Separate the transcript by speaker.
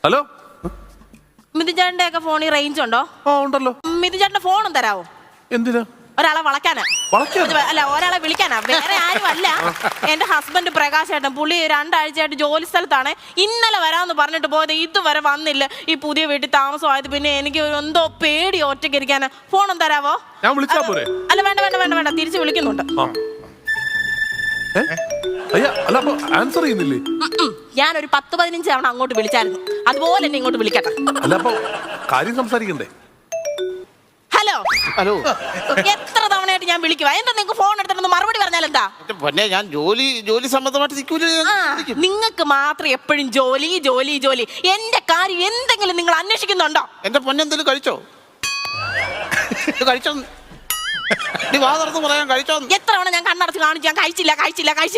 Speaker 1: Hello,
Speaker 2: മിഥുചേട്ടന്റെ ഒക്കെ ഫോണിൽ range ഉണ്ടോ?
Speaker 1: ഉണ്ടല്ലോ.
Speaker 2: മിഥുചേട്ടന്റെ ഫോണും തരാവോ?
Speaker 1: എന്തിനാ?
Speaker 2: ഒരാളെ വളയ്ക്കാനാ. അല്ല, ഒരാളെ വിളിക്കാനാ, വേറെ ആരും അല്ല. എന്റെ ഹസ്ബൻഡ് പ്രകാശ് ഏട്ടൻ, പുള്ളി 2 ആഴ്ചയായിട്ട് ജോലി സ്ഥലത്താണ്. ഇന്നലെ വരാമെന്ന് പറഞ്ഞിട്ട് പോയത്, ഇതുവരെ വന്നില്ല. ഈ പുതിയ വീട്ടിൽ താമസമായത് പിന്നെ എനിക്ക് എന്തോ പേടി ഒറ്റയ്ക്ക് ഇരിക്കാനാ. ഫോണും തരാവോ?
Speaker 1: ഞാൻ വിളിച്ചാ പോരെ?
Speaker 2: അല്ല, വേണ്ട വേണ്ട വേണ്ട വേണ്ട, തിരിച്ച് വിളിക്കുന്നുണ്ട്.
Speaker 1: അല്ല, അപ്പൊ ആൻസർ ചെയ്യുന്നില്ലേ?
Speaker 2: ഞാനൊരു 10-15 തവണ അങ്ങോട്ട് വിളിച്ചായിരുന്നു, അതുപോലെ എന്നെ ഇങ്ങോട്ട് വിളിക്കട്ടെ.
Speaker 1: അല്ല, അപ്പൊ കാര്യം സംസാരിക്കണ്ടേ?
Speaker 2: ഹലോ
Speaker 3: ഹലോ,
Speaker 2: എത്ര തവണയായിട്ട് ഞാൻ വിളിക്കുക? എന്താ നിങ്ങൾക്ക് ഫോൺ എടുത്തിട്ട് മറുപടി പറഞ്ഞാൽ എന്താ?
Speaker 3: പിന്നെ ഞാൻ ജോലി സംബന്ധമായിട്ട്
Speaker 2: നിങ്ങൾക്ക് മാത്രം എപ്പോഴും ജോലി ജോലി ജോലി. എന്റെ കാര്യം എന്തെങ്കിലും നിങ്ങൾ അന്വേഷിക്കുന്നുണ്ടോ?
Speaker 3: എന്റെ പൊന്നെന്തെങ്കിലും കഴിച്ചോ? കഴിച്ചോ? നീ വാ തുറന്ന് പറയാൻ കഴിച്ചോ?
Speaker 2: എത്ര തവണ ഞാൻ കണ്ണടച്ച് കാണിച്ചു, ഞാൻ കഴിച്ചില്ല കഴിച്ചില്ല കഴിച്ചില്ല.